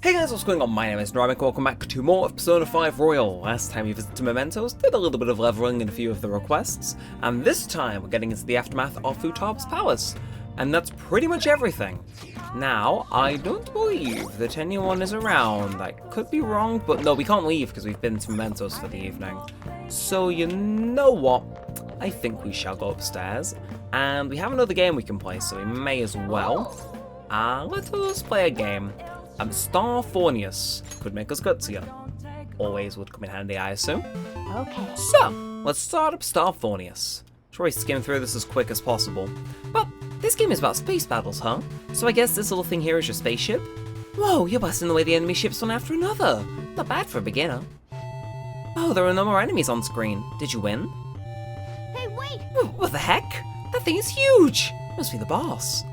Hey guys, what's going on? My name is Neremik, welcome back to more of Persona 5 Royal. Last time we visited Mementos, did a little bit of leveling in a few of the requests, and this time we're getting into the aftermath of Futaba's palace. And that's pretty much everything. Now, I don't believe that anyone is around. I could be wrong, but no, we can't leave because we've been to Mementos for the evening. So you know what? I think we shall go upstairs, and we have another game we can play, so we may as well. Let us play a game. Star Fornius could make us gutsier. Always would come in handy, I assume. Okay. So, let's start up Star Fornius. Try to skim through this as quick as possible. But this game is about space battles, huh? So I guess this little thing here is your spaceship? Whoa, you're blasting away the enemy ships one after another. Not bad for a beginner. Oh, there are no more enemies on screen. Did you win? Hey, wait! What the heck? That thing is huge! Must be the boss.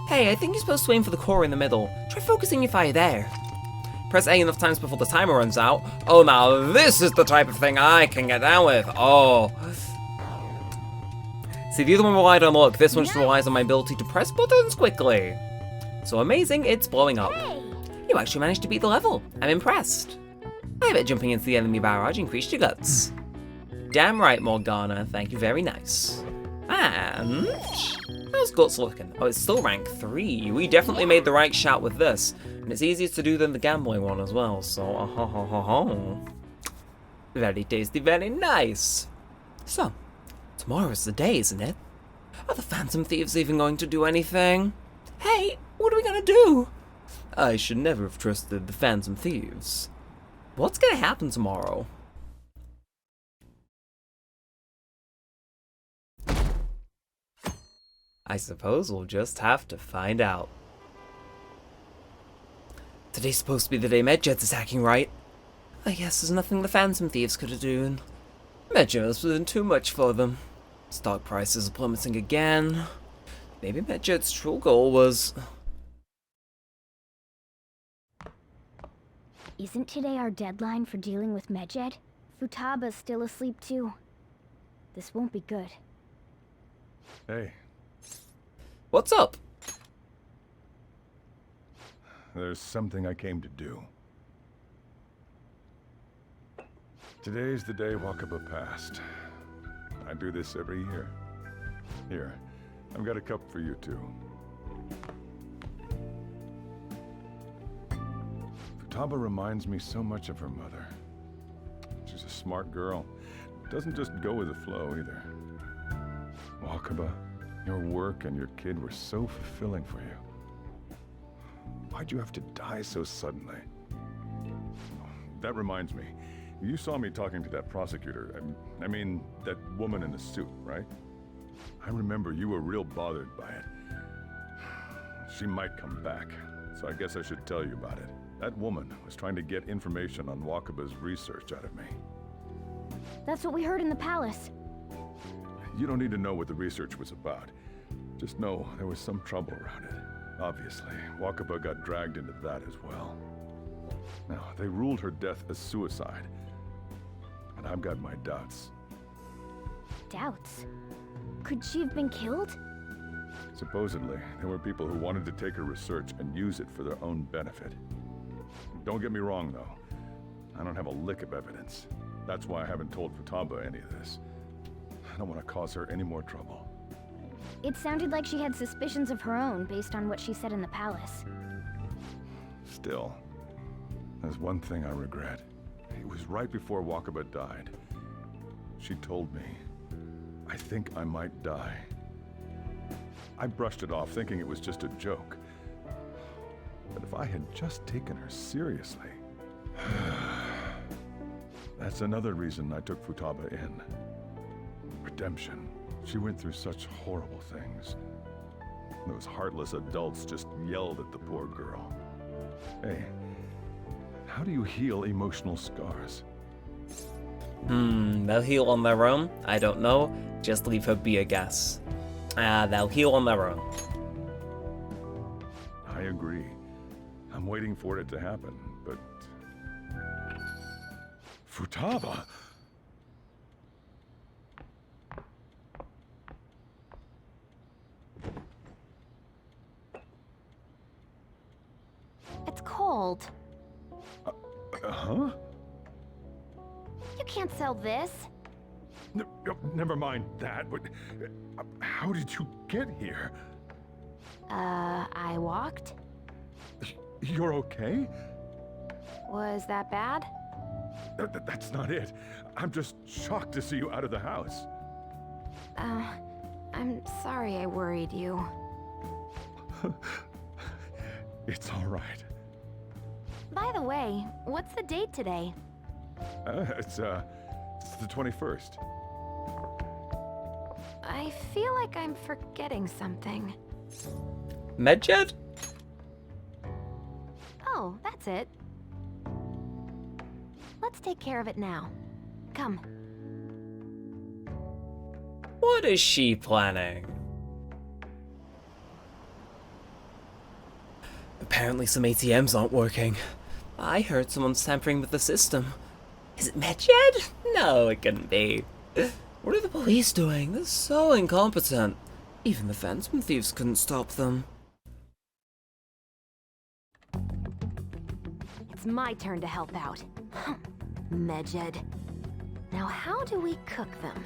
Hey, I think you're supposed to aim for the core in the middle. Try focusing your fire there. Press A enough times before the timer runs out. Oh, now this is the type of thing I can get down with. Oh. See, the other one relied on luck. This one just relies on my ability to press buttons quickly. So amazing, it's blowing up. Hey. You actually managed to beat the level. I'm impressed. I bet jumping into the enemy barrage increased your guts. Damn right, Morgana. Thank you, very nice. And how's guts looking? Oh, it's still rank 3. We definitely made the right shout with this, and it's easier to do than the gambling one as well. So, very tasty, very nice. So, tomorrow's the day, isn't it? Are the Phantom Thieves even going to do anything? Hey, what are we gonna do? I should never have trusted the Phantom Thieves. What's gonna happen tomorrow? I suppose we'll just have to find out. Today's supposed to be the day Medjed's attacking, right? I guess there's nothing the Phantom Thieves could have done. Medjed has been too much for them. Stock prices are plummeting again. Maybe Medjed's true goal was... Isn't today our deadline for dealing with Medjed? Futaba's still asleep too. This won't be good. Hey, What's up? there's something I came to do. Today's the day Wakaba passed. I do this every year. Here, I've got a cup for you too. Futaba reminds me so much of her mother. She's a smart girl. Doesn't just go with the flow either. Wakaba, your work and your kid were so fulfilling for you. Why'd you have to die so suddenly? That reminds me. You saw me talking to that prosecutor. I mean, that woman in the suit, right? I remember you were real bothered by it. She might come back, so I guess I should tell you about it. That woman was trying to get information on Wakaba's research out of me. That's what we heard in the palace. You don't need to know what the research was about. Just know there was some trouble around it. Obviously, Wakaba got dragged into that as well. Now, they ruled her death as suicide. And I've got my doubts. Doubts? Could she have been killed? Supposedly, there were people who wanted to take her research and use it for their own benefit. Don't get me wrong, though. I don't have a lick of evidence. That's why I haven't told Futaba any of this. I don't want to cause her any more trouble. It sounded like she had suspicions of her own based on what she said in the palace. Still, there's one thing I regret. It was right before Wakaba died. She told me, I think I might die. I brushed it off, thinking it was just a joke. But if I had just taken her seriously... That's another reason I took Futaba in. Redemption. She went through such horrible things. Those heartless adults just yelled at the poor girl. Hey, how do you heal emotional scars? They'll heal on their own? I don't know. Just leave her be a guess. They'll heal on their own. I agree. I'm waiting for it to happen, but... Futaba? It's cold. Huh? You can't sell this. Never mind that. How did you get here? I walked? You're okay? Was that bad? That's not it. I'm just shocked to see you out of the house. I'm sorry I worried you. It's all right. By the way, what's the date today? It's the 21st. I feel like I'm forgetting something. Medjed? Oh, that's it. Let's take care of it now. Come. What is she planning? Apparently some ATMs aren't working. I heard someone's tampering with the system. Is it Medjed? No, it couldn't be. What are the police doing? They're so incompetent. Even the Phantom Thieves couldn't stop them. It's my turn to help out. Medjed. Now how do we cook them?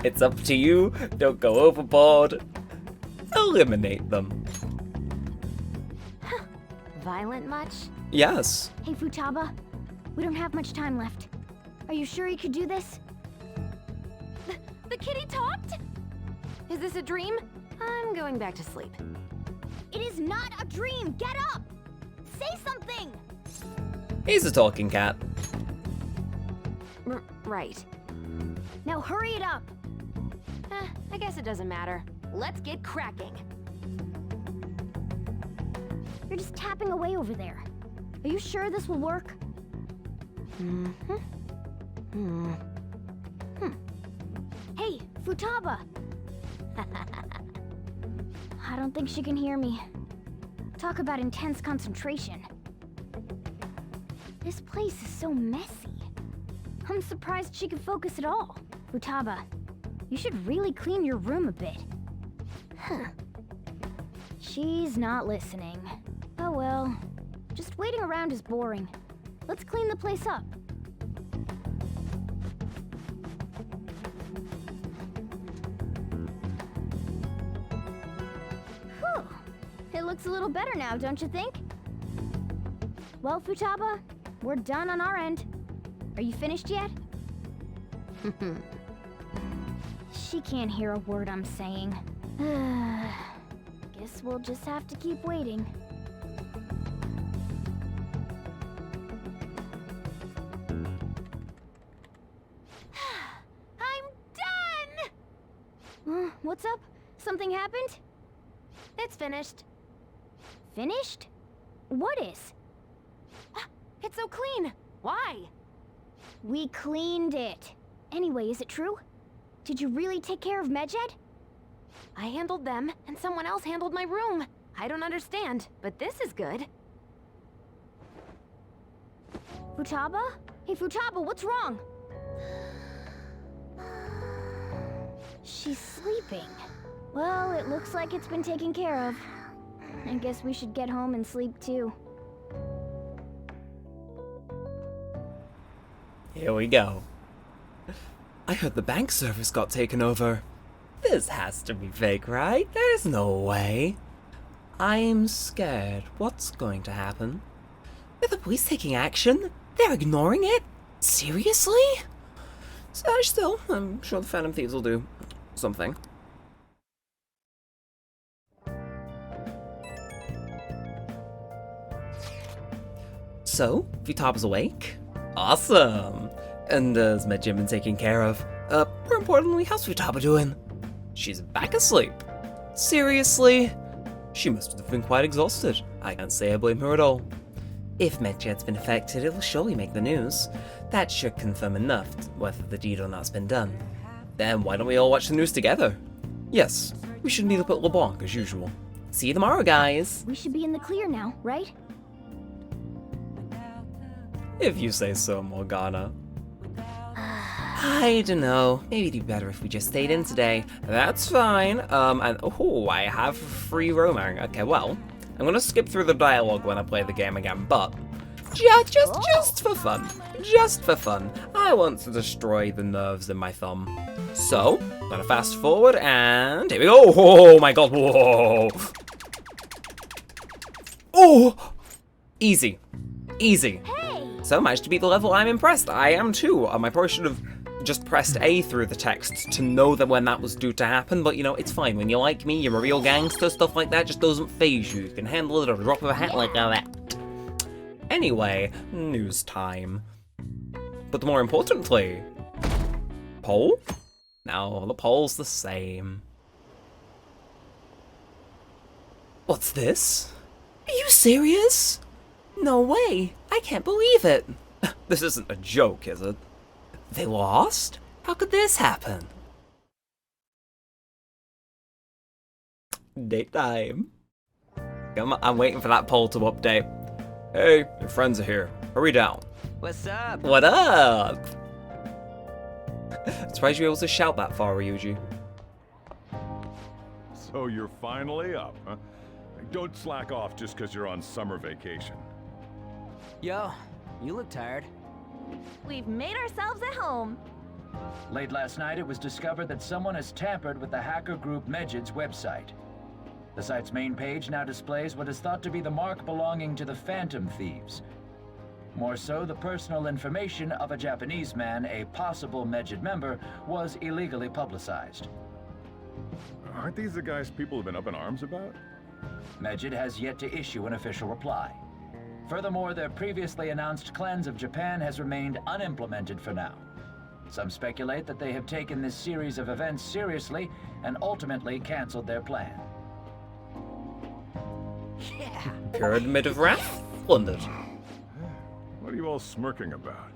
It's up to you. Don't go overboard. Eliminate them. Violent much? Yes. Hey, Futaba. We don't have much time left. Are you sure you could do this? The kitty talked? Is this a dream? I'm going back to sleep. It is not a dream! Get up! Say something! He's a talking cat. Right. Now hurry it up! I guess it doesn't matter. Let's get cracking. You're just tapping away over there. Are you sure this will work? Hey, Futaba! I don't think she can hear me. Talk about intense concentration. This place is so messy. I'm surprised she could focus at all. Futaba, you should really clean your room a bit. She's not listening. Oh well. Just waiting around is boring. Let's clean the place up. Whew. It looks a little better now, don't you think? Well, Futaba, we're done on our end. Are you finished yet? She can't hear a word I'm saying. Guess we'll just have to keep waiting. I'm done! What's up? Something happened? It's finished. Finished? What is? It's so clean! Why? We cleaned it. Anyway, is it true? Did you really take care of Medjed? I handled them, and someone else handled my room. I don't understand, but this is good. Futaba? Hey, Futaba, what's wrong? She's sleeping. Well, it looks like it's been taken care of. I guess we should get home and sleep too. Here we go. I heard the bank service got taken over. This has to be fake, right? There's no way. I'm scared. What's going to happen? Are the police taking action? They're ignoring it? Seriously? Still, I'm sure the Phantom Thieves will do something. So, Futaba's awake? Awesome! And is Medjed been taken care of? More importantly, how's Futaba doing? She's back asleep. Seriously? She must have been quite exhausted. I can't say I blame her at all. If Medjed's been affected, it will surely make the news. That should confirm enough whether the deed or not's been done. Then why don't we all watch the news together? Yes, we should meet up at LeBlanc as usual. See you tomorrow, guys! We should be in the clear now, right? If you say so, Morgana. I don't know. Maybe it'd be better if we just stayed in today. That's fine. I have free roaming. Okay, well, I'm gonna skip through the dialogue when I play the game again, but just for fun, I want to destroy the nerves in my thumb. So, gonna fast forward, and here we go. Oh my god, whoa. Oh, easy. Hey! So managed to beat the level. I'm impressed. I am too. I probably should have just pressed A through the text to know that when that was due to happen, but you know, it's fine. When you're like me, you're a real gangster, stuff like that just doesn't faze you. You can handle it at a drop of a hat like that. Anyway, news time. But more importantly, poll? No, the poll's the same. What's this? Are you serious? No way! I can't believe it! This isn't a joke, is it? They lost? How could this happen? Date time. Come on, I'm waiting for that poll to update. Hey, your friends are here. Hurry down. What's up? What up? Surprised you were able to shout that far, Ryuji. So you're finally up, huh? Don't slack off just because you're on summer vacation. Yo, you look tired. We've made ourselves at home. Late last night, it was discovered that someone has tampered with the hacker group Medjed's website. The site's main page now displays what is thought to be the mark belonging to the Phantom Thieves. More so, the personal information of a Japanese man, a possible Medjed member, was illegally publicized. Aren't these the guys people have been up in arms about? Medjed has yet to issue an official reply. Furthermore, their previously announced cleanse of Japan has remained unimplemented for now. Some speculate that they have taken this series of events seriously and ultimately canceled their plan. Yeah. Pyramid of Wrath? Splendid. What are you all smirking about?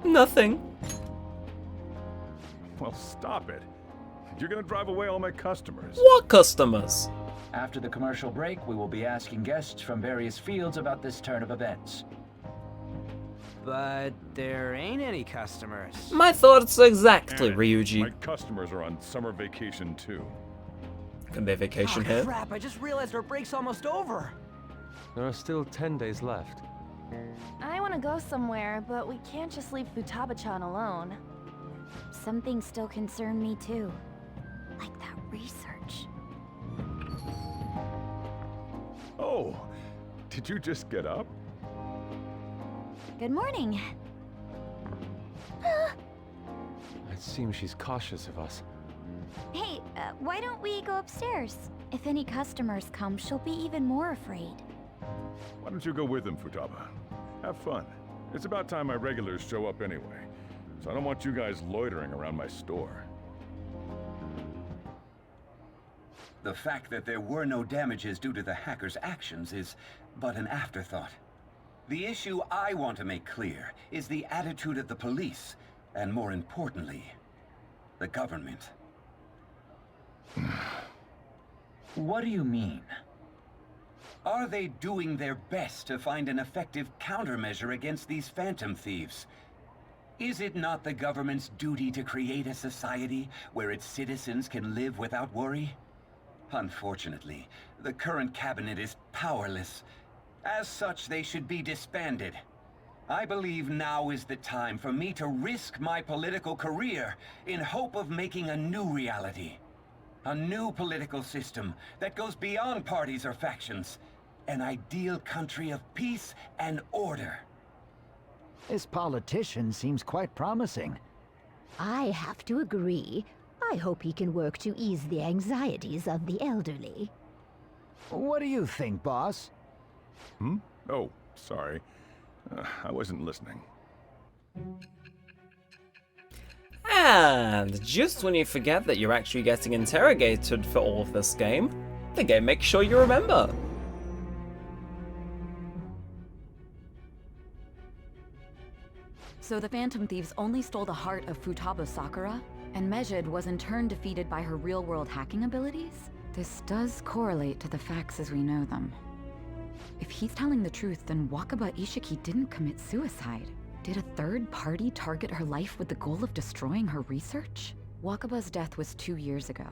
Nothing. Well, stop it. You're gonna drive away all my customers. What customers? After the commercial break, we will be asking guests from various fields about this turn of events. But there ain't any customers. My thoughts exactly, And Ryuji. my customers are on summer vacation too. Can they vacation Oh, here? crap, I just realized our break's almost over. There are still 10 days left. I want to go somewhere, but we can't just leave Futaba-chan alone. Some things still concern me too. Like that research. Oh, did you just get up? Good morning. It seems she's cautious of us. Hey, why don't we go upstairs? If any customers come, she'll be even more afraid. Why don't you go with them, Futaba? Have fun. It's about time my regulars show up anyway, so I don't want you guys loitering around my store. The fact that there were no damages due to the hackers' actions is but an afterthought. The issue I want to make clear is the attitude of the police, and more importantly, the government. What do you mean? Are they doing their best to find an effective countermeasure against these phantom thieves? Is it not the government's duty to create a society where its citizens can live without worry? Unfortunately, the current cabinet is powerless. As such, they should be disbanded. I believe now is the time for me to risk my political career in hope of making a new reality. A new political system that goes beyond parties or factions. An ideal country of peace and order. This politician seems quite promising. I have to agree. I hope he can work to ease the anxieties of the elderly. What do you think, boss? Hmm? Oh, sorry. I wasn't listening. And just when you forget that you're actually getting interrogated for all of this game, the game makes sure you remember. So the Phantom Thieves only stole the heart of Futaba Sakura, and Medjed was in turn defeated by her real-world hacking abilities? This does correlate to the facts as we know them. If he's telling the truth, then Wakaba Ishiki didn't commit suicide. Did a third party target her life with the goal of destroying her research? Wakaba's death was 2 years ago.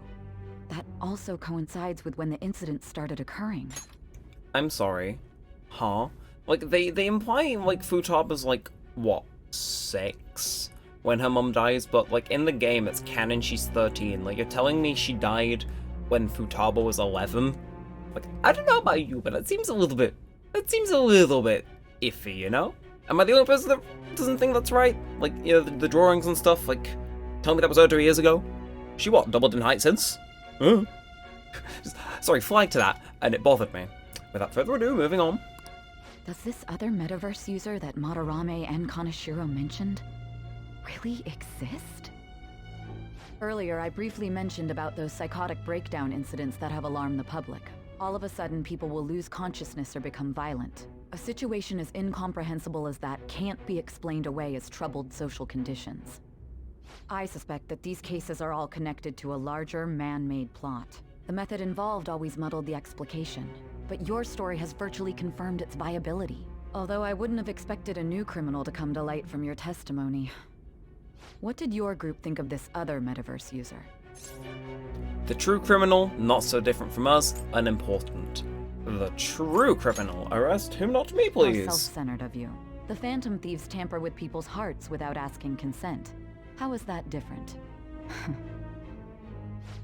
That also coincides with when the incident started occurring. I'm sorry. Huh? Like, they imply, like, Futaba's, like, what, 6? When her mum dies, but, like, in the game, it's canon she's 13. Like, you're telling me she died when Futaba was 11? Like, I don't know about you, but it seems a little bit iffy, you know? Am I the only person that doesn't think that's right? Like, you know, the drawings and stuff, like, tell me that was her 3 years ago? She what, doubled in height since? Huh? Sorry, flagged to that, and it bothered me. Without further ado, moving on. Does this other metaverse user that Madarame and Kaneshiro mentioned really exist? Earlier, I briefly mentioned about those psychotic breakdown incidents that have alarmed the public. All of a sudden, people will lose consciousness or become violent. A situation as incomprehensible as that can't be explained away as troubled social conditions. I suspect that these cases are all connected to a larger, man-made plot. The method involved always muddled the explication, but your story has virtually confirmed its viability. Although I wouldn't have expected a new criminal to come to light from your testimony. What did your group think of this other metaverse user? The true criminal, not so different from us, unimportant. The true criminal, arrest him, not me, How please. self-centered of you. The Phantom Thieves tamper with people's hearts without asking consent. How is that different?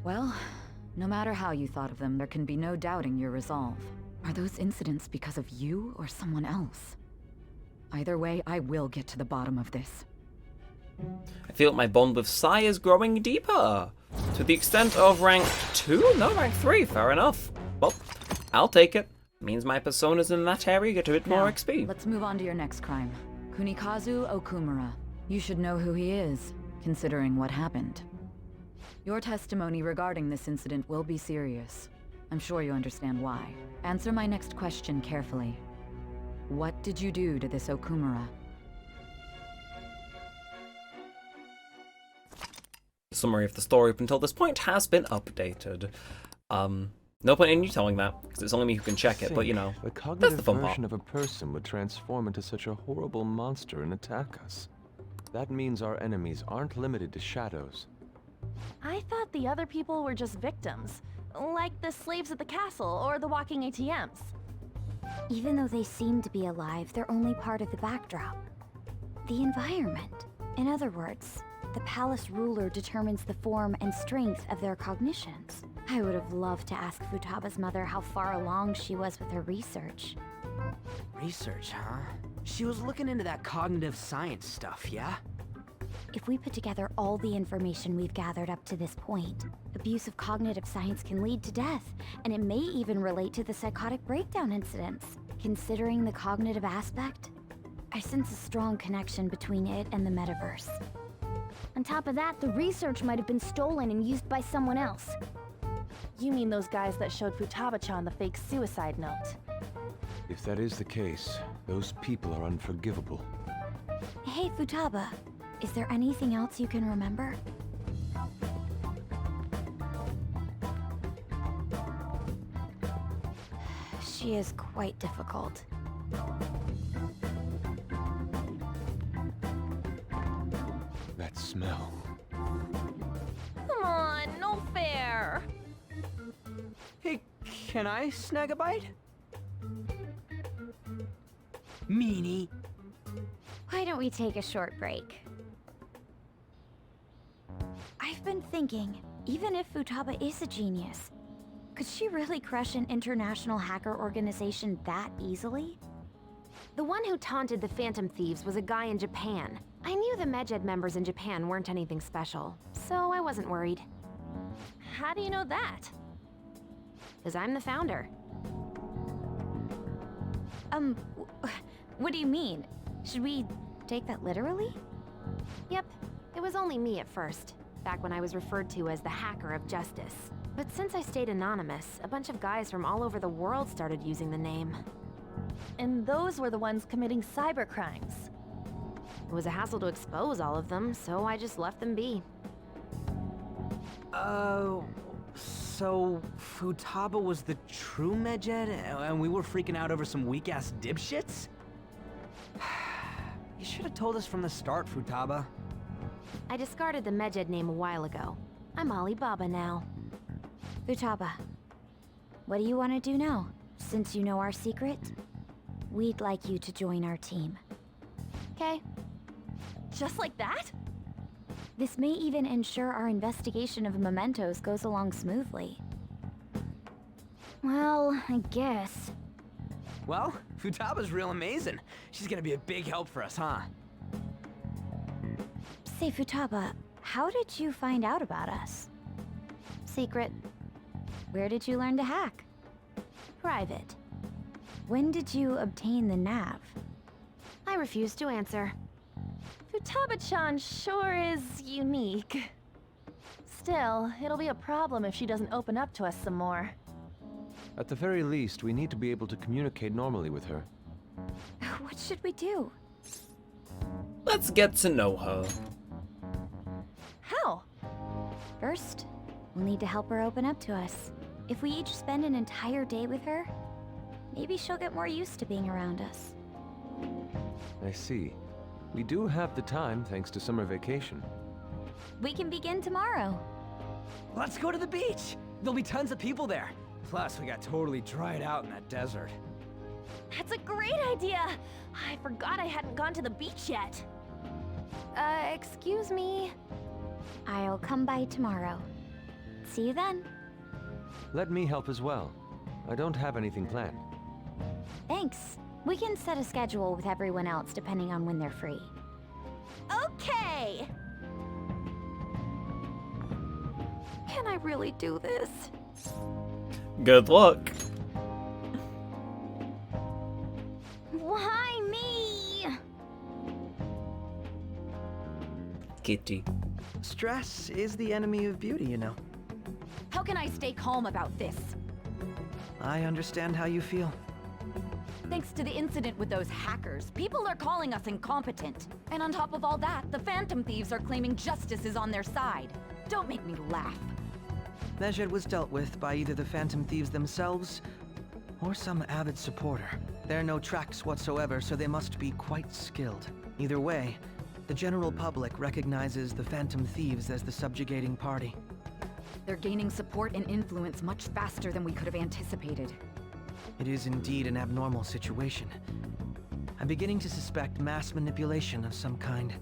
Well, no matter how you thought of them, there can be no doubting your resolve. Are those incidents because of you or someone else? Either way, I will get to the bottom of this. I feel my bond with Sai is growing deeper. To the extent of rank 2? No, rank 3, fair enough. Well, I'll take it. Means my personas in that area get a bit more Now, XP. let's move on to your next crime. Kunikazu Okumura. You should know who he is, considering what happened. Your testimony regarding this incident will be serious. I'm sure you understand why. Answer my next question carefully. What did you do to this Okumura? The summary of the story up until this point has been updated. No point in you telling that, because it's only me who can check it, but you know, The that's cognitive the fun part. version of a person would transform into such a horrible monster and attack us. That means our enemies aren't limited to shadows. I thought the other people were just victims, like the slaves at the castle or the walking ATMs. Even though they seem to be alive, they're only part of the backdrop. The environment. In other words, the palace ruler determines the form and strength of their cognitions. I would have loved to ask Futaba's mother how far along she was with her research. Research, huh? She was looking into that cognitive science stuff, yeah? If we put together all the information we've gathered up to this point, abuse of cognitive science can lead to death, and it may even relate to the psychotic breakdown incidents. Considering the cognitive aspect, I sense a strong connection between it and the metaverse. On top of that, the research might have been stolen and used by someone else. You mean those guys that showed Futaba-chan the fake suicide note? If that is the case, those people are unforgivable. Hey, Futaba, is there anything else you can remember? She is quite difficult. That smell. Come on, no fair! Hey, can I snag a bite? Meanie. Why don't we take a short break? I've been thinking, even if Futaba is a genius, could she really crush an international hacker organization that easily? The one who taunted the Phantom Thieves was a guy in Japan. I knew the Medjed members in Japan weren't anything special, so I wasn't worried. How do you know that? Because I'm the founder. What do you mean? Should we take that literally? Yep, it was only me at first, back when I was referred to as the Hacker of Justice. But since I stayed anonymous, a bunch of guys from all over the world started using the name. And those were the ones committing cybercrimes. It was a hassle to expose all of them, so I just left them be. So Futaba was the true Medjed, and we were freaking out over some weak-ass dipshits? You should have told us from the start, Futaba. I discarded the Medjed name a while ago. I'm Alibaba now. Futaba, what do you want to do now? Since you know our secret, we'd like you to join our team. Okay. Just like that? This may even ensure our investigation of mementos goes along smoothly. Well, I guess. Well, Futaba's real amazing. She's gonna be a big help for us, huh? Say, Futaba, how did you find out about us? Secret. Where did you learn to hack? Private. When did you obtain the nav? I refuse to answer. Futaba-chan sure is unique. Still, it'll be a problem if she doesn't open up to us some more. At the very least, we need to be able to communicate normally with her. What should we do? Let's get to know her. How? First, we'll need to help her open up to us. If we each spend an entire day with her, maybe she'll get more used to being around us. I see. We do have the time thanks to summer vacation. We can begin tomorrow. Let's go to the beach! There'll be tons of people there. Plus, we got totally dried out in that desert. That's a great idea! I forgot I hadn't gone to the beach yet. Excuse me? I'll come by tomorrow. See you then. Let me help as well. I don't have anything planned. Thanks. We can set a schedule with everyone else depending on when they're free. Okay! Can I really do this? Good luck. Why me? Kitty. Stress is the enemy of beauty, you know. How can I stay calm about this? I understand how you feel. Thanks to the incident with those hackers, people are calling us incompetent. And on top of all that, the Phantom Thieves are claiming justice is on their side. Don't make me laugh. Medjed was dealt with by either the Phantom Thieves themselves or some avid supporter. There are no tracks whatsoever, so they must be quite skilled. Either way, the general public recognizes the Phantom Thieves as the subjugating party. They're gaining support and influence much faster than we could have anticipated. It is indeed an abnormal situation. I'm beginning to suspect mass manipulation of some kind.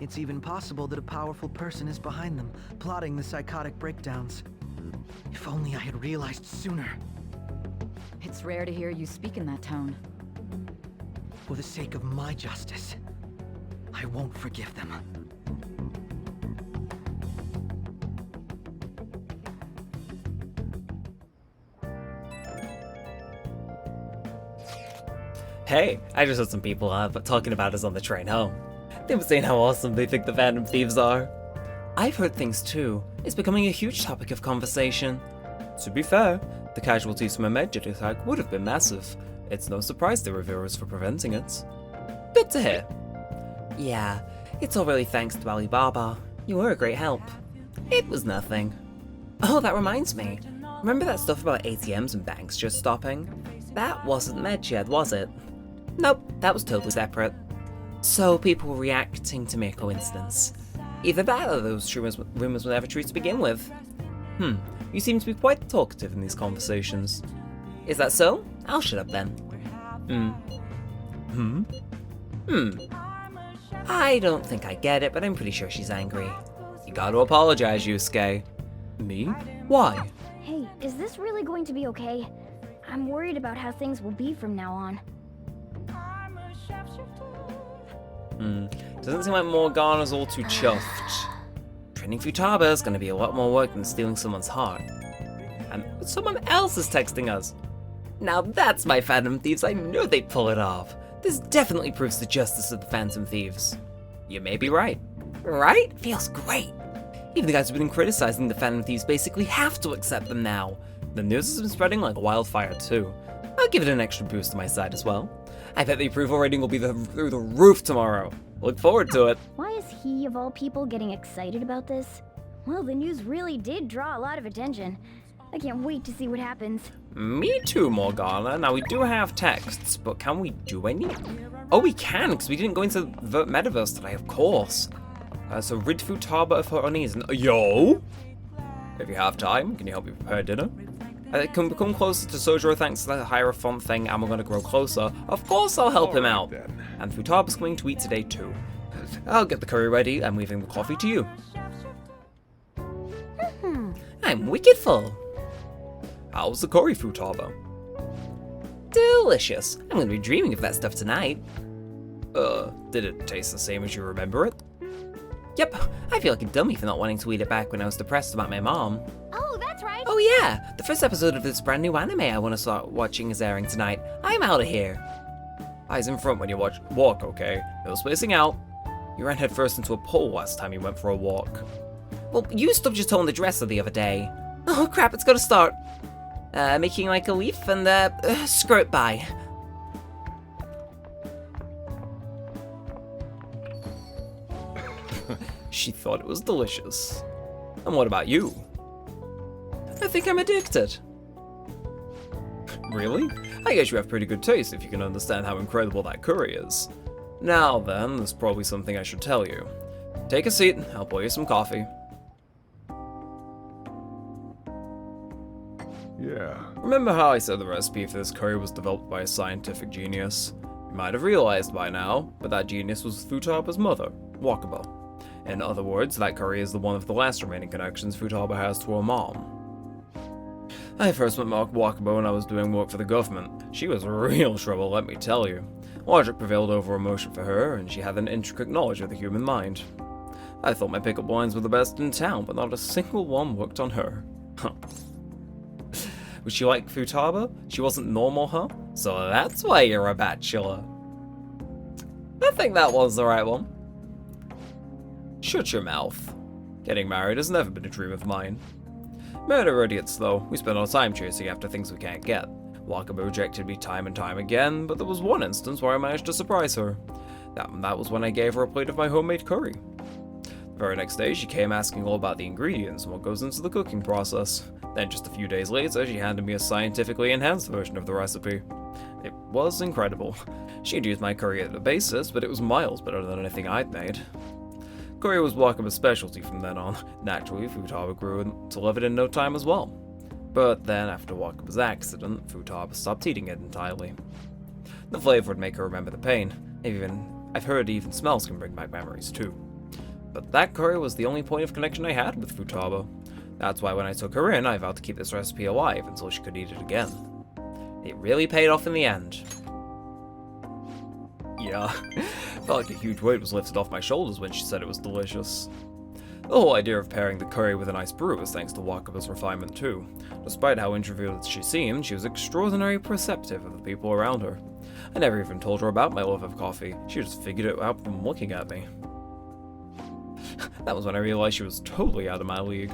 It's even possible that a powerful person is behind them, plotting the psychotic breakdowns. If only I had realized sooner. It's rare to hear you speak in that tone. For the sake of my justice, I won't forgive them. Hey, I just heard some people talking about us on the train home. They were saying how awesome they think the Phantom Thieves are. I've heard things too. It's becoming a huge topic of conversation. To be fair, the casualties from a Medjed attack would have been massive. It's no surprise there were heroes for preventing it. Good to hear. Yeah, it's all really thanks to Alibaba. You were a great help. It was nothing. Oh, that reminds me. Remember that stuff about ATMs and banks just stopping? That wasn't Medjed, was it? Nope, that was totally separate. So people were reacting to mere coincidence. Either that or those rumors were never true to begin with. You seem to be quite talkative in these conversations. Is that so? I'll shut up then. I don't think I get it, but I'm pretty sure she's angry. You gotta apologize, Yusuke. Me? Why? Hey, is this really going to be okay? I'm worried about how things will be from now on. Doesn't seem like Morgana's all too chuffed. Training Futaba is gonna be a lot more work than stealing someone's heart. And someone else is texting us. Now that's my Phantom Thieves, I knew they'd pull it off. This definitely proves the justice of the Phantom Thieves. You may be right. Right? Feels great. Even the guys who've been criticizing the Phantom Thieves basically have to accept them now. The news has been spreading like wildfire too. I'll give it an extra boost to my side as well. I bet the approval rating will be through the roof tomorrow. Look forward to it. Why is he, of all people, getting excited about this? Well, the news really did draw a lot of attention. I can't wait to see what happens. Me too, Morgana. Now, we do have texts, but can we do any? Oh, we can, because we didn't go into the metaverse today, of course. So rid Futaba of her unease. Yo! If you have time, can you help me prepare dinner? I can become closer to Sojiro thanks to the Hierophant thing, and we're gonna grow closer. Of course I'll help him out. Then. And Futaba's going to eat today too. I'll get the curry ready and leaving the coffee to you. I'm wicked full. How's the curry, Futaba? Delicious. I'm gonna be dreaming of that stuff tonight. Did it taste the same as you remember it? Yep, I feel like a dummy for not wanting to eat it back when I was depressed about my mom. Oh, that's right. Oh yeah, the first episode of this brand new anime I want to start watching is airing tonight. I'm out of here. Eyes in front when you walk, okay? No spacing out. You ran headfirst into a pole last time you went for a walk. Well, you stubbed your toe on the dresser the other day. Oh crap, it's gotta start. Making like a leaf and skirt by. She thought it was delicious. And what about you? I think I'm addicted. Really? I guess you have pretty good taste if you can understand how incredible that curry is. Now then, there's probably something I should tell you. Take a seat, I'll pour you some coffee. Yeah. Remember how I said the recipe for this curry was developed by a scientific genius? You might have realized by now, but that genius was Futaba's mother, Wakaba. In other words, that curry is the one of the last remaining connections Futaba has to her mom. I first met Wakaba when I was doing work for the government. She was real trouble, let me tell you. Logic prevailed over emotion for her, and she had an intricate knowledge of the human mind. I thought my pickup lines were the best in town, but not a single one worked on her. Huh. Was she like Futaba? She wasn't normal, huh? So that's why you're a bachelor. I think that was the right one. Shut your mouth. Getting married has never been a dream of mine. Men are idiots, though. We spend our time chasing after things we can't get. Wakaba rejected me time and time again, but there was one instance where I managed to surprise her. That was when I gave her a plate of my homemade curry. The very next day, she came asking all about the ingredients and what goes into the cooking process. Then just a few days later, she handed me a scientifically enhanced version of the recipe. It was incredible. She'd used my curry as a basis, but it was miles better than anything I'd made. Curry was Wakaba's specialty from then on. Naturally, Futaba grew to love it in no time as well. But then, after Wakaba's accident, Futaba stopped eating it entirely. The flavor would make her remember the pain. I've heard even smells can bring back memories too. But that curry was the only point of connection I had with Futaba. That's why when I took her in, I vowed to keep this recipe alive until she could eat it again. It really paid off in the end. Yeah, felt like a huge weight was lifted off my shoulders when she said it was delicious. The whole idea of pairing the curry with a nice brew was thanks to Wakaba's refinement too. Despite how introverted she seemed, she was extraordinarily perceptive of the people around her. I never even told her about my love of coffee, she just figured it out from looking at me. That was when I realized she was totally out of my league.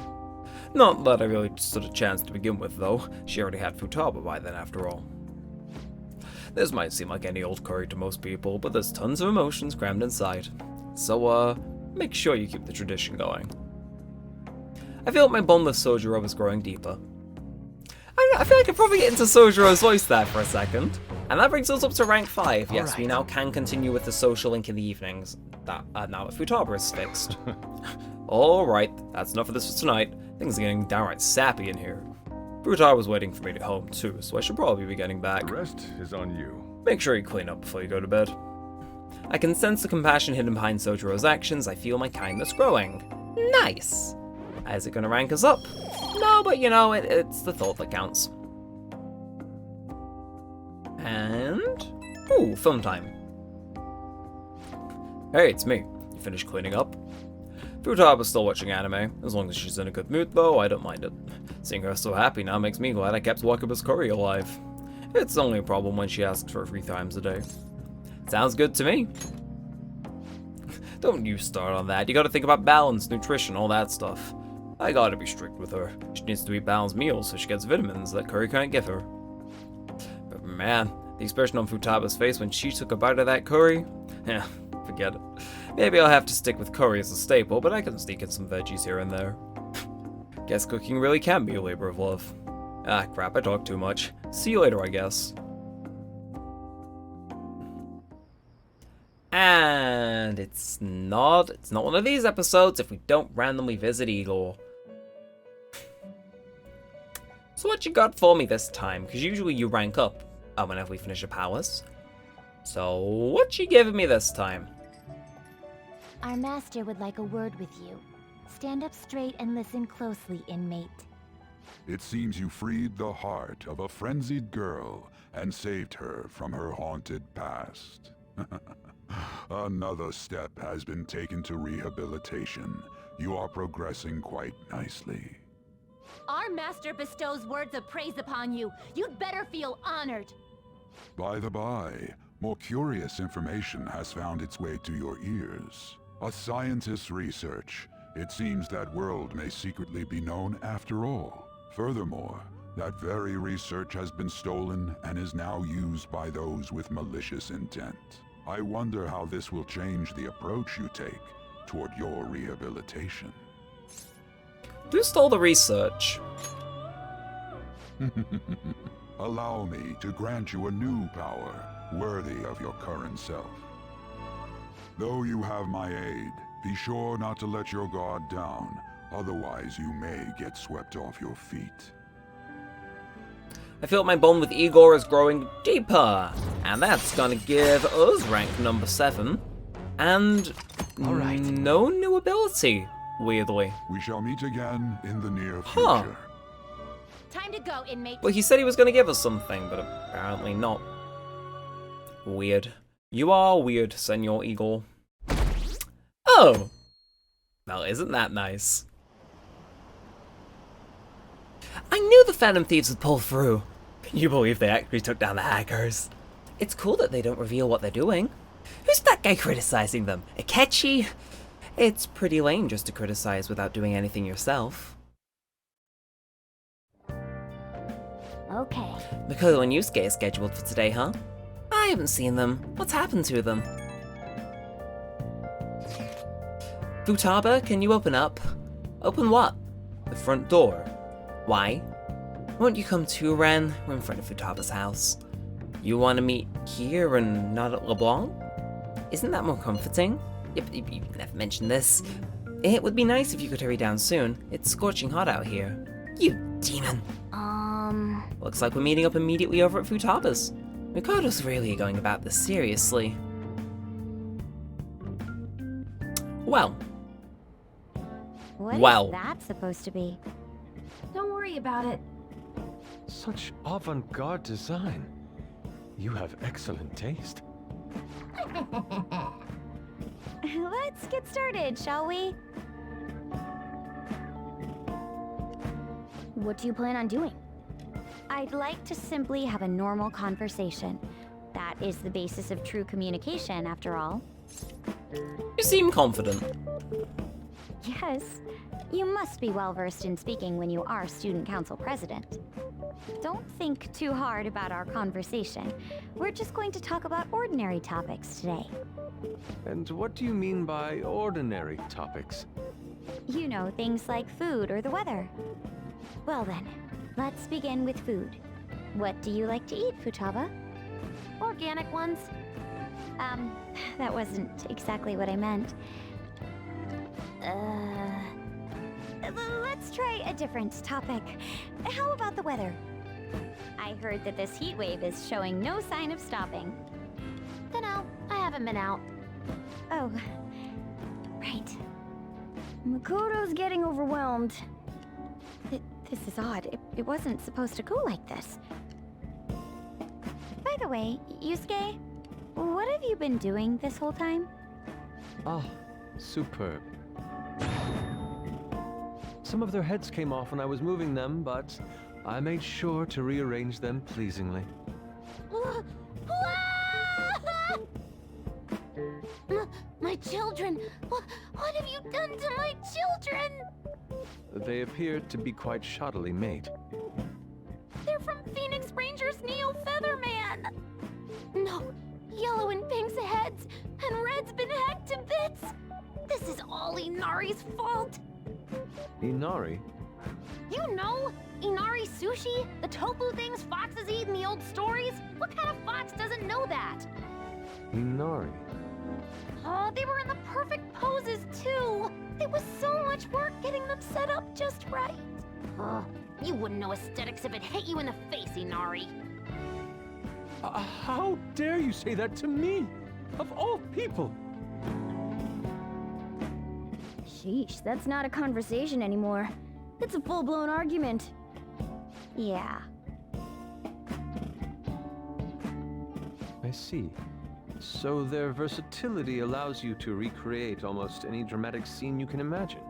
Not that I really stood a chance to begin with though, she already had Futaba by then after all. This might seem like any old curry to most people, but there's tons of emotions crammed inside. So, make sure you keep the tradition going. I feel like my bond with Sojiro is growing deeper. I feel like I could probably get into Sojiro's voice there for a second. And that brings us up to rank 5. Yes, right. We now can continue with the social link in the evenings. Now that Futaba is fixed. Alright, that's enough of this for tonight. Things are getting downright sappy in here. Futaba was waiting for me at home too, so I should probably be getting back. The rest is on you. Make sure you clean up before you go to bed. I can sense the compassion hidden behind Sojiro's actions. I feel my kindness growing. Nice! Is it gonna rank us up? No, but you know, it's the thought that counts. And... ooh, film time. Hey, it's me. You finished cleaning up? Futaba's still watching anime. As long as she's in a good mood, though, I don't mind it. Seeing her so happy now makes me glad I kept Wakaba's curry alive. It's only a problem when she asks for it 3 times a day. Sounds good to me. Don't you start on that. You gotta think about balance, nutrition, all that stuff. I gotta be strict with her. She needs to eat balanced meals so she gets vitamins that curry can't give her. But man, the expression on Futaba's face when she took a bite of that curry? Eh, forget it. Maybe I'll have to stick with curry as a staple, but I can sneak in some veggies here and there. Guess cooking really can be a labor of love. Ah, crap, I talk too much. See you later, I guess. And it's not one of these episodes if we don't randomly visit Igor. So what you got for me this time? Because usually you rank up whenever we finish your powers. So what you giving me this time? Our master would like a word with you. Stand up straight and listen closely, inmate. It seems you freed the heart of a frenzied girl and saved her from her haunted past. Another step has been taken to rehabilitation. You are progressing quite nicely. Our master bestows words of praise upon you. You'd better feel honored. By the by, more curious information has found its way to your ears. A scientist's research. It seems that world may secretly be known after all. Furthermore, that very research has been stolen and is now used by those with malicious intent. I wonder how this will change the approach you take toward your rehabilitation. Who stole the research? Allow me to grant you a new power, worthy of your current self. Though you have my aid, be sure not to let your guard down, otherwise you may get swept off your feet. I feel my bond with Igor is growing deeper, and that's gonna give us rank number 7, and no new ability, weirdly. We shall meet again in the near Huh. future. Time to go, inmate. Well, he said he was gonna give us something, but apparently not. Weird. You are weird, Senor Igor. Oh! Well, isn't that nice? I knew the Phantom Thieves would pull through. Can you believe they actually took down the hackers? It's cool that they don't reveal what they're doing. Who's that guy criticizing them? Akechi? It's pretty lame just to criticize without doing anything yourself. Okay. Mikoto and Yusuke are scheduled for today, huh? I haven't seen them. What's happened to them? Futaba, can you open up? Open what? The front door. Why? Won't you come too, Ren? We're in front of Futaba's house. You want to meet here and not at LeBlanc? Isn't that more comforting? You never mentioned this. It would be nice if you could hurry down soon. It's scorching hot out here. You demon. Looks like we're meeting up immediately over at Futaba's. Mikoto's really going about this seriously. Well. What Well. is that supposed to be? Don't worry about it. Such avant-garde design. You have excellent taste. Let's get started, shall we? What do you plan on doing? I'd like to simply have a normal conversation. That is the basis of true communication, after all. You seem confident. Yes, you must be well-versed in speaking when you are student council president. Don't think too hard about our conversation. We're just going to talk about ordinary topics today. And what do you mean by ordinary topics? You know, things like food or the weather. Well then, let's begin with food. What do you like to eat, Futaba? Organic ones. That wasn't exactly what I meant. Let's try a different topic. How about the weather? I heard that this heat wave is showing no sign of stopping. Dunno, I haven't been out. Oh, right. Makoto's getting overwhelmed. This is odd. It wasn't supposed to go like this. By the way, Yusuke, what have you been doing this whole time? Ah, superb. Some of their heads came off when I was moving them, but I made sure to rearrange them pleasingly. My children! What have you done to my children? They appeared to be quite shoddily made. They're from Phoenix Rangers Neo Featherman! No, Yellow and Pink's heads, and Red's been hacked to bits! This is all Inari's fault! Inari? You know, Inari sushi? The tofu things foxes eat in the old stories? What kind of fox doesn't know that? Inari? Oh, they were in the perfect poses, too! It was so much work getting them set up just right. You wouldn't know aesthetics if it hit you in the face, Inari. How dare you say that to me? Of all people! Sheesh, that's not a conversation anymore. It's a full-blown argument. Yeah. I see. So their versatility allows you to recreate almost any dramatic scene you can imagine.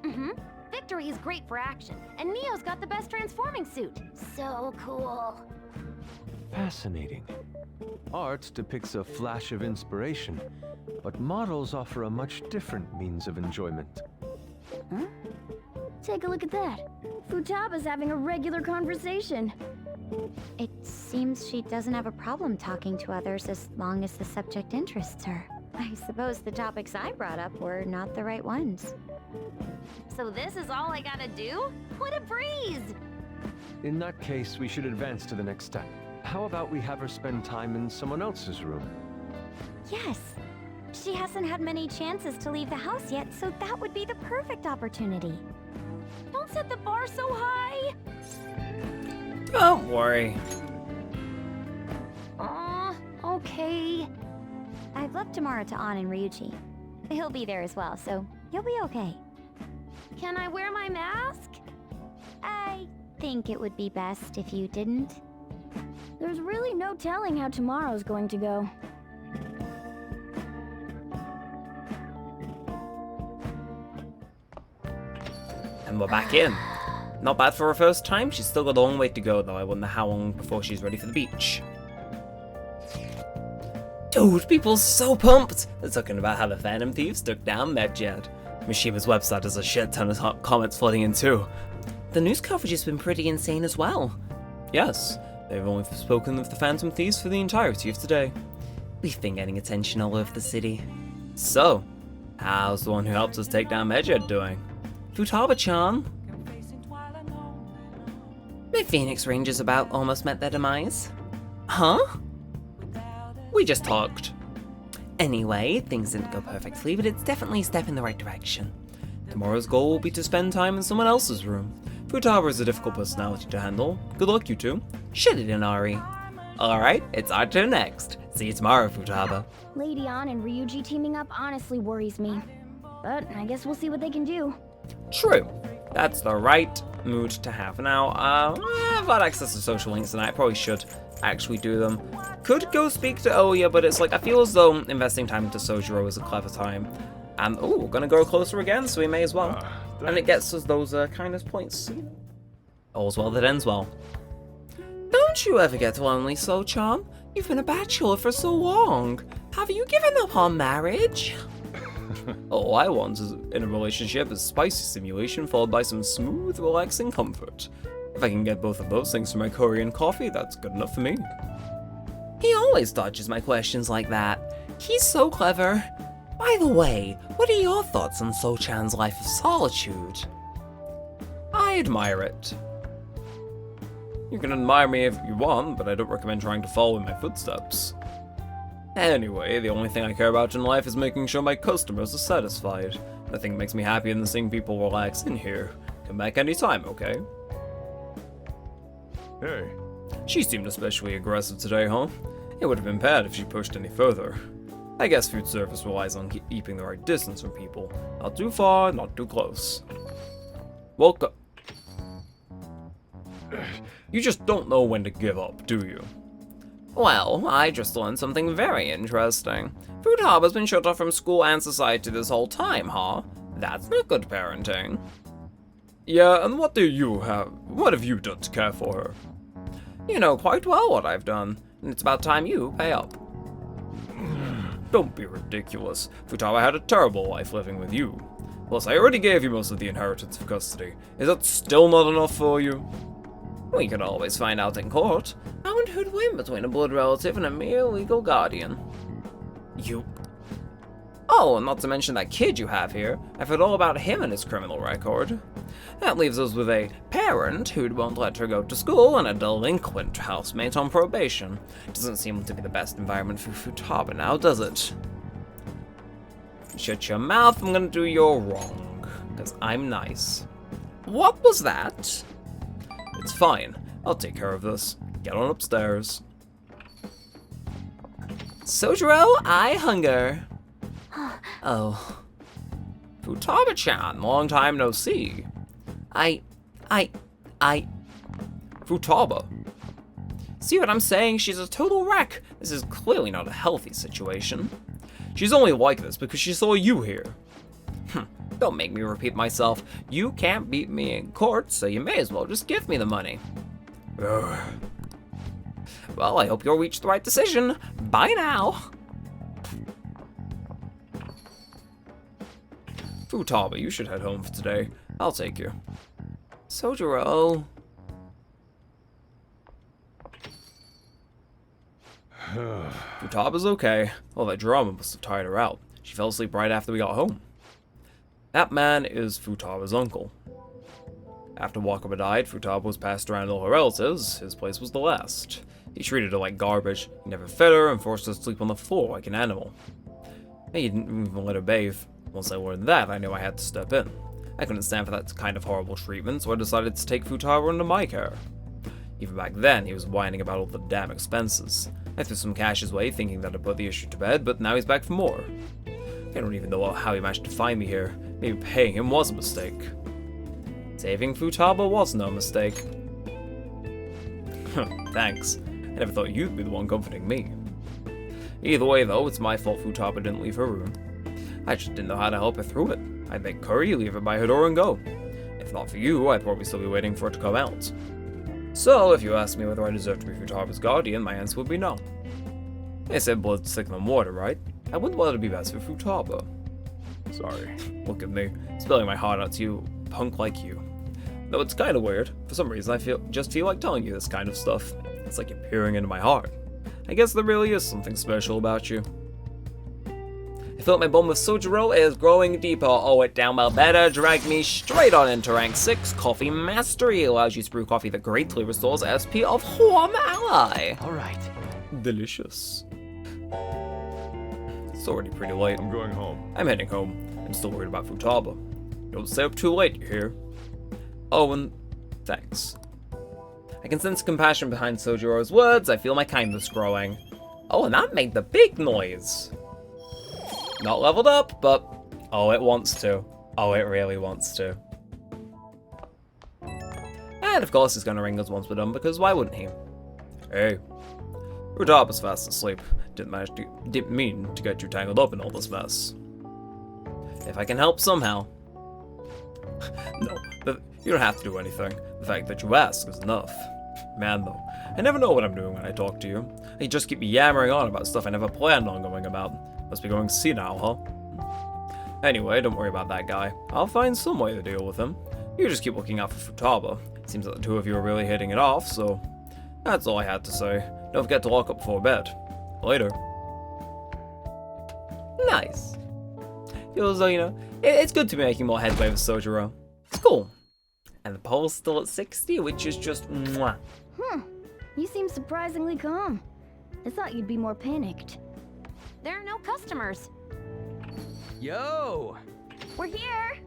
Mm-hmm. Victory is great for action, and Neo's got the best transforming suit. So cool. Fascinating. Art depicts a flash of inspiration, but models offer a much different means of enjoyment. Huh? Take a look at that. Futaba's having a regular conversation. It seems she doesn't have a problem talking to others as long as the subject interests her. I suppose the topics I brought up were not the right ones. So this is all I gotta do? What a breeze! In that case, we should advance to the next step. How about we have her spend time in someone else's room? Yes. She hasn't had many chances to leave the house yet, so that would be the perfect opportunity. Don't set the bar so high! Don't worry. Okay. I've left tomorrow to An and Ryuji. He'll be there as well, so you'll be okay. Can I wear my mask? I think it would be best if you didn't. There's really no telling how tomorrow's going to go. And we're back in. Not bad for her first time. She's still got a long way to go, though. I wonder how long before she's ready for the beach. Dude, people are so pumped! They're talking about how the Phantom Thieves took down Medjed. Mishima's website has a shit ton of hot comments flooding in too. The news coverage has been pretty insane as well. Yes, they've only spoken of the Phantom Thieves for the entirety of today. We've been getting attention all over the city. So, how's the one who helped us take down Medjed doing? Futaba-chan? My Phoenix Rangers about almost met their demise. Huh? We just talked. Anyway, things didn't go perfectly, but it's definitely a step in the right direction. Tomorrow's goal will be to spend time in someone else's room. Futaba is a difficult personality to handle. Good luck, you two. Shit it, Inari. Alright, it's our turn next. See you tomorrow, Futaba. Lady An and Ryuji teaming up honestly worries me. But I guess we'll see what they can do. True. That's the right mood to have. Now, I've got access to social links and I probably should actually do them. Could go speak to Oya, but it's like, I feel as though investing time into Sojiro is a clever time. And, we're gonna go closer again, so we may as well. And it gets us those kindness points. All's well that ends well. Don't you ever get lonely, So-chan? You've been a bachelor for so long. Have you given up on marriage? All I want is in a relationship is spicy stimulation followed by some smooth, relaxing comfort. If I can get both of those things for my Korean coffee, that's good enough for me. He always dodges my questions like that. He's so clever. By the way, what are your thoughts on So-chan's life of solitude? I admire it. You can admire me if you want, but I don't recommend trying to follow in my footsteps. Anyway, the only thing I care about in life is making sure my customers are satisfied. Nothing makes me happier than seeing people relax in here. Come back anytime, okay? Hey. She seemed especially aggressive today, huh? It would have been bad if she pushed any further. I guess food service relies on keeping the right distance from people. Not too far, not too close. Welcome. You just don't know when to give up, do you? Well, I just learned something very interesting. Futaba's been shut off from school and society this whole time, huh? That's not good parenting. Yeah, and what have you done to care for her? You know quite well what I've done, and it's about time you pay up. Don't be ridiculous. Futaba had a terrible life living with you. Plus, I already gave you most of the inheritance for custody. Is that still not enough for you? We can always find out in court. How and who'd win between a blood relative and a mere legal guardian? You... Oh, and not to mention that kid you have here. I've heard all about him and his criminal record. That leaves us with a parent who won't let her go to school and a delinquent housemate on probation. Doesn't seem to be the best environment for Futaba now, does it? Shut your mouth, I'm gonna do you wrong. Because I'm nice. What was that? It's fine. I'll take care of this. Get on upstairs. Sojiro, I hunger. Oh. Futaba-chan, long time no see. Futaba. See what I'm saying? She's a total wreck. This is clearly not a healthy situation. She's only like this because she saw you here. Don't make me repeat myself. You can't beat me in court, so you may as well just give me the money. Ugh. Well, I hope you'll reach the right decision. Bye now. Futaba, you should head home for today. I'll take you. Sojiro. Futaba's okay. All that drama must have tired her out. She fell asleep right after we got home. That man is Futaba's uncle. After Wakaba died, Futaba was passed around to all her relatives. His place was the last. He treated her like garbage. He never fed her and forced her to sleep on the floor like an animal. He didn't even let her bathe. Once I learned that, I knew I had to step in. I couldn't stand for that kind of horrible treatment, so I decided to take Futaba into my care. Even back then, he was whining about all the damn expenses. I threw some cash his way, thinking that I'd put the issue to bed, but now he's back for more. I don't even know how he managed to find me here. Maybe paying him was a mistake. Saving Futaba was no mistake. Thanks. I never thought you'd be the one comforting me. Either way, though, it's my fault Futaba didn't leave her room. I just didn't know how to help her through it. I'd make Curry leave her by her door and go. If not for you, I'd probably still be waiting for it to come out. So, if you ask me whether I deserve to be Futaba's guardian, my answer would be no. They said blood's thicker than water, right? I wouldn't want it to be best for Futaba. Sorry. Look at me, spilling my heart out to you, punk like you. Though it's kinda weird. For some reason, I just feel like telling you this kind of stuff. It's like you're peering into my heart. I guess there really is something special about you. I feel like my bond with Sojiro is growing deeper. Oh, it down well better. Drag me straight on into rank 6. Coffee Mastery allows you to brew coffee that greatly restores SP of Warm Ally. Alright. Delicious. It's already pretty late. I'm going home. I'm heading home. I'm still worried about Futaba. Don't stay up too late, you hear? Oh, and thanks. I can sense compassion behind Sojiro's words. I feel my kindness growing. Oh, and that made the big noise. Not leveled up, but oh, it wants to. Oh, it really wants to. And of course, he's gonna ring us once we're done, because why wouldn't he? Hey, Futaba's fast asleep. Didn't mean to get you tangled up in all this mess. If I can help somehow. No, but you don't have to do anything. The fact that you ask is enough. Man, though, I never know what I'm doing when I talk to you. You just keep yammering on about stuff I never planned on going about. Must be going senile, huh? Anyway, don't worry about that guy. I'll find some way to deal with him. You just keep looking out for Futaba. Seems like the two of you are really hitting it off, so that's all I had to say. Don't forget to lock up before bed. Later. Nice. Feels as though, you know, it's good to be making more headway with Sojiro. It's cool. And the poll's still at 60, which is just mwah. You seem surprisingly calm. I thought you'd be more panicked. There are no customers. Yo! We're here!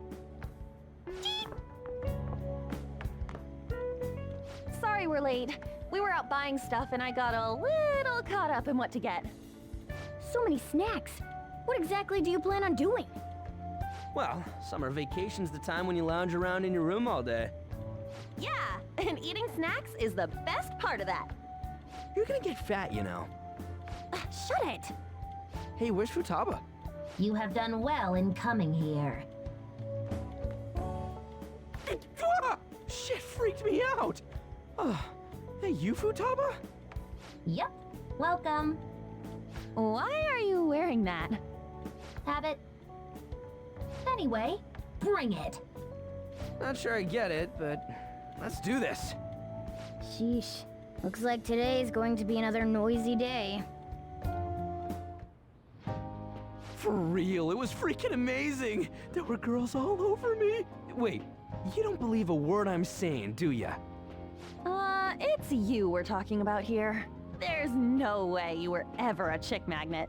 Sorry we're late. We were out buying stuff and I got a little caught up in what to get. So many snacks. What exactly do you plan on doing? Well, summer vacation's the time when you lounge around in your room all day. Yeah, and eating snacks is the best part of that. You're gonna get fat, you know. Shut it! Hey, where's Futaba? You have done well in coming here. Ah! Shit freaked me out! Hey, you Futaba? Yep, welcome. Why are you wearing that? Habit. Anyway, bring it. Not sure I get it, but let's do this. Sheesh. Looks like today's going to be another noisy day. For real, it was freaking amazing! There were girls all over me! Wait, you don't believe a word I'm saying, do ya? It's you we're talking about here. There's no way you were ever a chick magnet.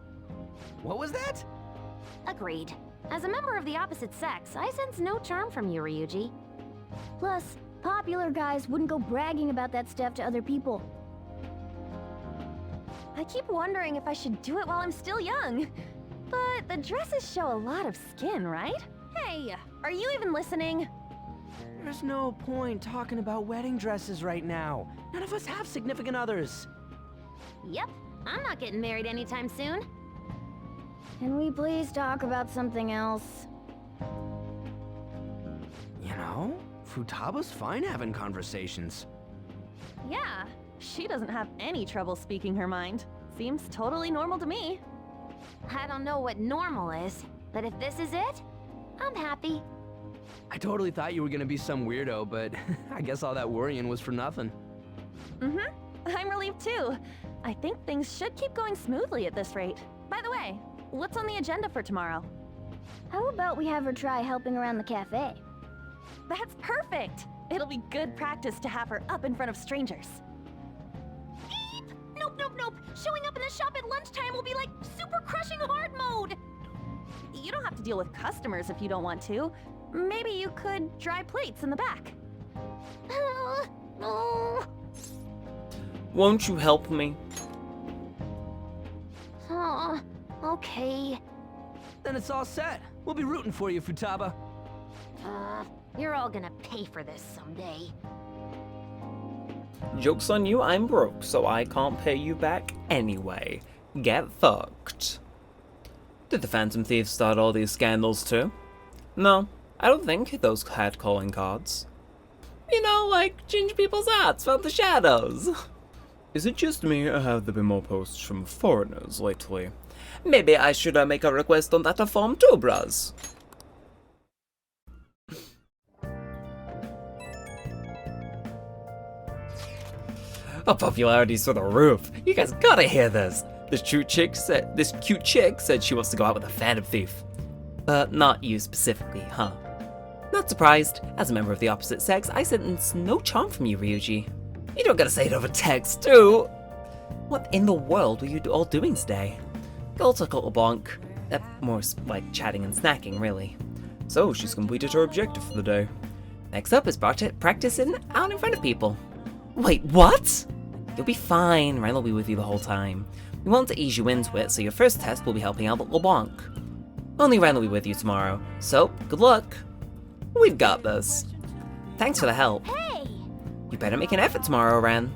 What was that? Agreed. As a member of the opposite sex, I sense no charm from you, Ryuji. Plus, Popular guys wouldn't go bragging about that stuff to other people. I keep wondering if I should do it while I'm still young. But the dresses show a lot of skin, right? Hey, are you even listening? There's no point talking about wedding dresses right now. None of us have significant others. Yep, I'm not getting married anytime soon. Can we please talk about something else? You know, Futaba's fine having conversations. Yeah, she doesn't have any trouble speaking her mind. Seems totally normal to me. I don't know what normal is, but if this is it, I'm happy. I totally thought you were gonna be some weirdo, but I guess all that worrying was for nothing. I'm relieved too. I think things should keep going smoothly at this rate. By the way, what's on the agenda for tomorrow? How about we have her try helping around the cafe? That's perfect! It'll be good practice to have her up in front of strangers. Eep! Nope, nope, nope! Showing up in the shop at lunchtime will be like super crushing hard mode! You don't have to deal with customers if you don't want to. Maybe you could dry plates in the back. No. Won't you help me? Okay. Then it's all set. We'll be rooting for you, Futaba. You're all gonna pay for this someday. Joke's on you, I'm broke, so I can't pay you back anyway. Get fucked. Did the Phantom Thieves start all these scandals too? No, I don't think those had calling cards. You know, like ginger people's arts from the shadows. Is it just me, or have there been more posts from foreigners lately? Maybe I should make a request on that form too, bros. Our popularity's through the roof. You guys gotta hear this. This cute chick said she wants to go out with a Phantom Thief. Not you specifically, huh? Not surprised. As a member of the opposite sex, I sense no charm from you, Ryuji. You don't gotta say it over text, too. What in the world were you all doing today? Girl took a little bonk. More like chatting and snacking, really. So she's completed her objective for the day. Next up is practicing out in front of people. Wait, what? You'll be fine. Ryan will be with you the whole time. We want to ease you into it, so your first test will be helping out little bonk. Only Ryan will be with you tomorrow, so good luck. We've got this. Thanks for the help. Hey! You better make an effort tomorrow, Ren.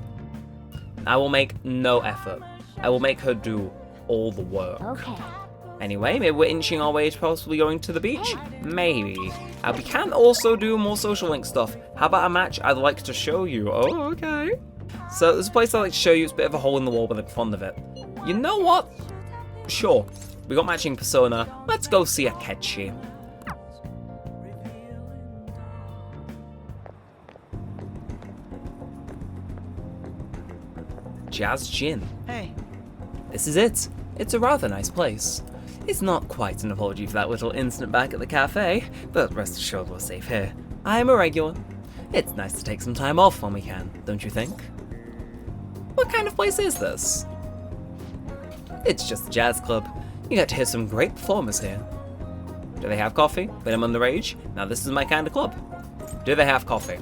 I will make no effort. I will make her do all the work. Okay. Anyway, maybe we're inching our way to possibly going to the beach? Maybe. We can also do more social link stuff. How about a match I'd like to show you? Oh, okay. So there's a place I'd like to show you. It's a bit of a hole in the wall, but I'm fond of it. You know what? Sure. We got matching persona. Let's go see Akechi. Jazz Gin. Hey. This is it. It's a rather nice place. It's not quite an apology for that little incident back at the cafe, but rest assured we're safe here. I am a regular. It's nice to take some time off when we can, don't you think? What kind of place is this? It's just a jazz club. You get to hear some great performers here. Do they have coffee? When I'm underage? Now this is my kind of club. Do they have coffee?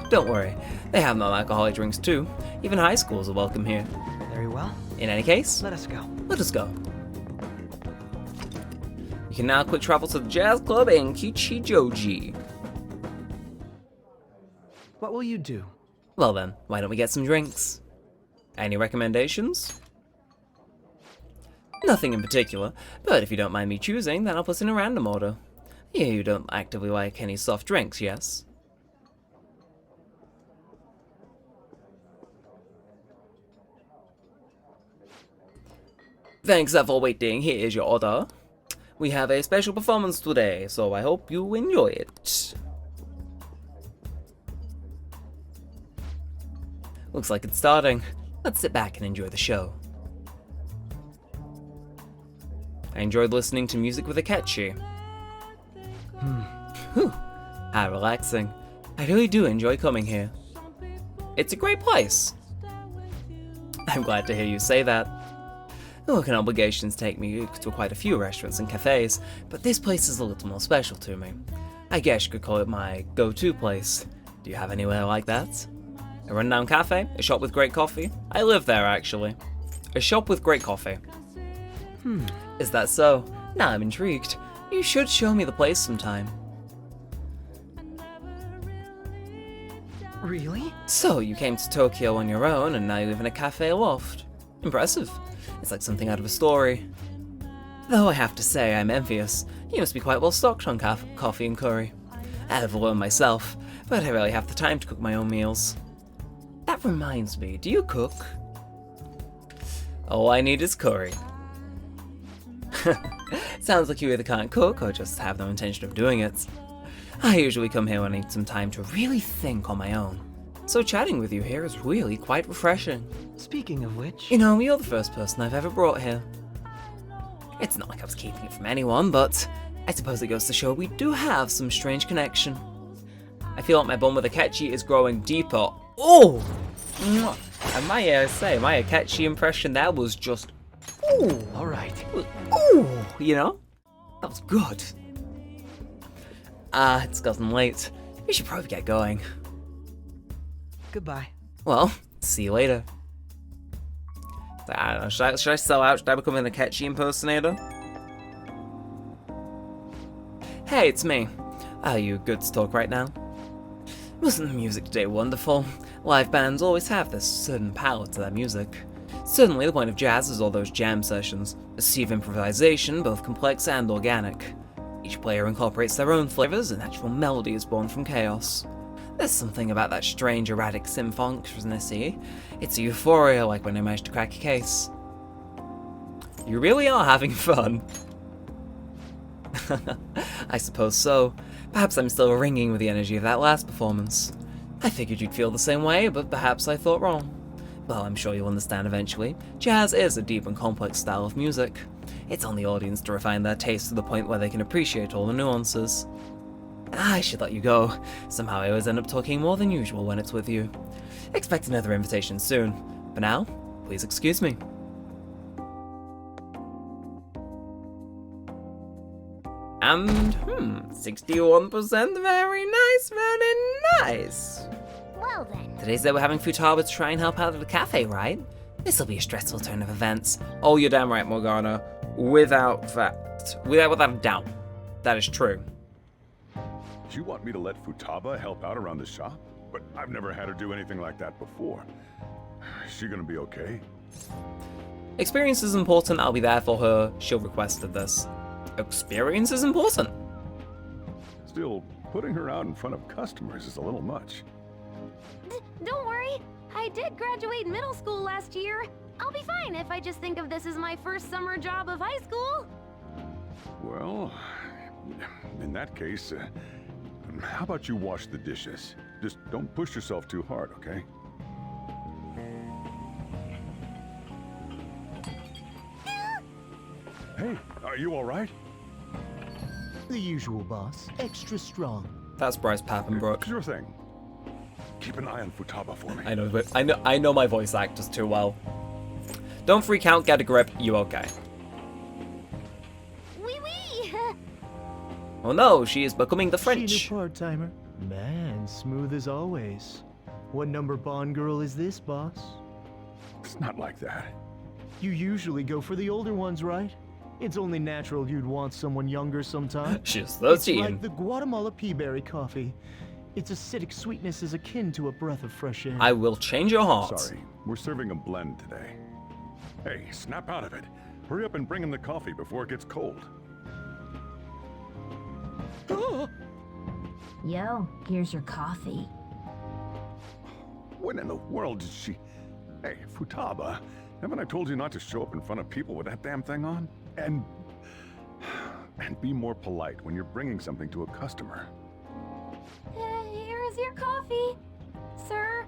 Don't worry, they have non-alcoholic drinks too. Even high schools are welcome here. Very well. In any case, Let us go. Let us go. You can now quick travel to the jazz club in Kichijoji. What will you do? Well then, why don't we get some drinks? Any recommendations? Nothing in particular, but if you don't mind me choosing, then I'll put in a random order. You don't actively like any soft drinks, yes? Thanks for waiting, here is your order. We have a special performance today, so I hope you enjoy it. Looks like it's starting. Let's sit back and enjoy the show. I enjoyed listening to music with Akechi. Whew, how relaxing. I really do enjoy coming here. It's a great place. I'm glad to hear you say that. Work and obligations take me to quite a few restaurants and cafes, but this place is a little more special to me. I guess you could call it my go-to place. Do you have anywhere like that? A rundown cafe? A shop with great coffee? I live there, actually. A shop with great coffee. Is that so? Now I'm intrigued. You should show me the place sometime. Really? So, you came to Tokyo on your own, and now you live in a cafe loft. Impressive. It's like something out of a story. Though I have to say, I'm envious. You must be quite well stocked on coffee and curry. I have one myself, but I rarely have the time to cook my own meals. That reminds me, do you cook? All I need is curry. Sounds like you either can't cook or just have no intention of doing it. I usually come here when I need some time to really think on my own. So chatting with you here is really quite refreshing. Speaking of which... You know, you're the first person I've ever brought here. It's not like I was keeping it from anyone, but I suppose it goes to show we do have some strange connection. I feel like my bond with Akechi is growing deeper. Oh! And my Akechi impression there was just... Ooh! Alright. Ooh! You know? That was good. It's gotten late. We should probably get going. Goodbye. Well, see you later. I don't know, should I sell out? Should I become an Akechi impersonator? Hey, it's me. Are you good to talk right now? Wasn't the music today wonderful? Live bands always have this certain power to their music. Certainly the point of jazz is all those jam sessions, a sea of improvisation, both complex and organic. Each player incorporates their own flavors, and natural melody is born from chaos. There's something about that strange, erratic symphonicity. It's a euphoria like when I managed to crack a case. You really are having fun. I suppose so. Perhaps I'm still ringing with the energy of that last performance. I figured you'd feel the same way, but perhaps I thought wrong. Well, I'm sure you'll understand eventually. Jazz is a deep and complex style of music. It's on the audience to refine their taste to the point where they can appreciate all the nuances. I should let you go. Somehow I always end up talking more than usual when it's with you. Expect another invitation soon. For now, please excuse me. And, 61%, very nice, very nice. Well then. Today's day we're having Futaba to try and help out at the cafe, right? This'll be a stressful turn of events. Oh, you're damn right, Morgana. Without a doubt. That is true. You want me to let Futaba help out around the shop? But I've never had her do anything like that before. Is she gonna be okay? Experience is important, I'll be there for her. She'll requested this. Experience is important. Still, putting her out in front of customers is a little much. Don't worry. I did graduate middle school last year. I'll be fine if I just think of this as my first summer job of high school. Well, in that case, how about you wash the dishes? Just don't push yourself too hard, okay? Hey, are you all right? The usual, boss. Extra strong. That's Bryce Papenbrook. Sure thing. Keep an eye on Futaba for me. I know my voice actors too well. Don't freak out, get a grip, you okay. Wee. Oh no, she is becoming the French. She a part-timer. Man, smooth as always. What number Bond girl is this, boss? It's not like that. You usually go for the older ones, right? It's only natural you'd want someone younger sometime. She's 13. It's like the Guatemala peaberry coffee. Its acidic sweetness is akin to a breath of fresh air. I will change your heart. Sorry, we're serving a blend today. Hey, snap out of it. Hurry up and bring him the coffee before it gets cold. Yo, here's your coffee. When in the world did she... Hey, Futaba, haven't I told you not to show up in front of people with that damn thing on? And be more polite when you're bringing something to a customer. Here is your coffee, sir.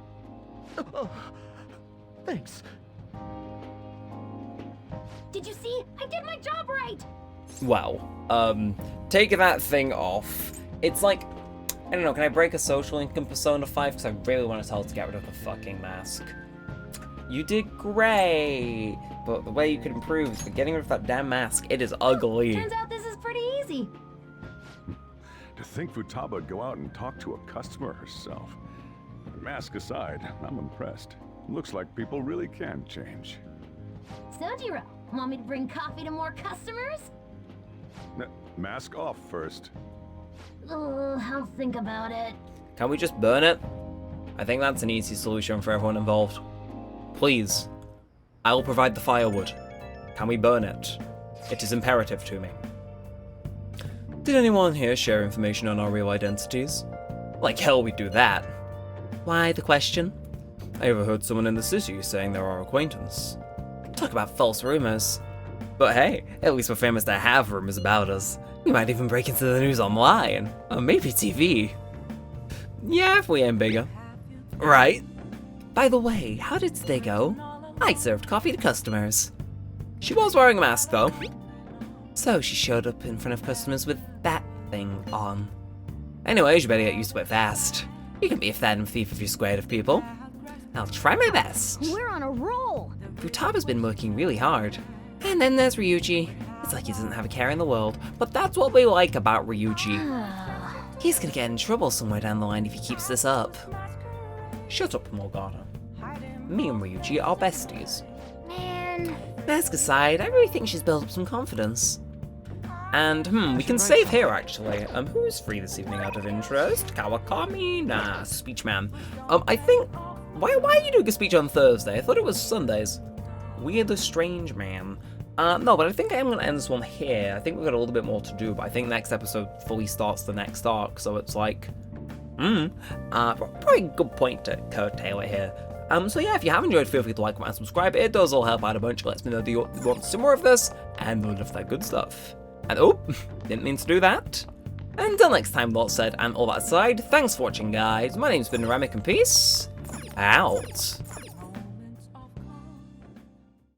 Thanks. Did you see? I did my job right. Wow. Take that thing off. It's like, I don't know, can I break a social link in Persona 5? Because I really want to tell her to get rid of the fucking mask. You did great, but the way you could improve is by getting rid of that damn mask. It is ugly. Turns out this is pretty easy. To think Futaba would go out and talk to a customer herself. Mask aside, I'm impressed. Looks like people really can change. Sojiro, want me to bring coffee to more customers? Mask off first. I'll think about it. Can we just burn it? I think that's an easy solution for everyone involved. Please. I will provide the firewood. Can we burn it? It is imperative to me. Did anyone here share information on our real identities? Like hell we do that. Why the question? I overheard someone in the city saying they're our acquaintance. Talk about false rumors. But hey, at least we're famous to have rumors about us. We might even break into the news online. Or maybe TV. Yeah, if we aim bigger. Right. By the way, how did today go? I served coffee to customers. She was wearing a mask though. So she showed up in front of customers with that thing on. Anyways, you better get used to it fast. You can be a phantom thief if you're scared of people. I'll try my best. We're on a roll! Futaba's been working really hard. And then there's Ryuji. It's like he doesn't have a care in the world, but that's what we like about Ryuji. He's gonna get in trouble somewhere down the line if he keeps this up. Shut up, Morgana. Me and Ryuji are besties. Man. Mask aside, I really think she's built up some confidence. And, we can save here, actually. Who's free this evening out of interest? Kawakami? Nah, speech man. I think... Why are you doing a speech on Thursday? I thought it was Sundays. We're the strange man. No, but I think I'm going to end this one here. I think we've got a little bit more to do, but I think next episode fully starts the next arc, so it's like... probably a good point to curtail it here. So yeah, if you have enjoyed, feel free to like, comment, and subscribe. It does all help out a bunch. It lets me know that you want some more of this, and all of that good stuff. And oh, didn't mean to do that. Until next time, that said, and all that aside, thanks for watching, guys. My name's been Neremik, and peace out.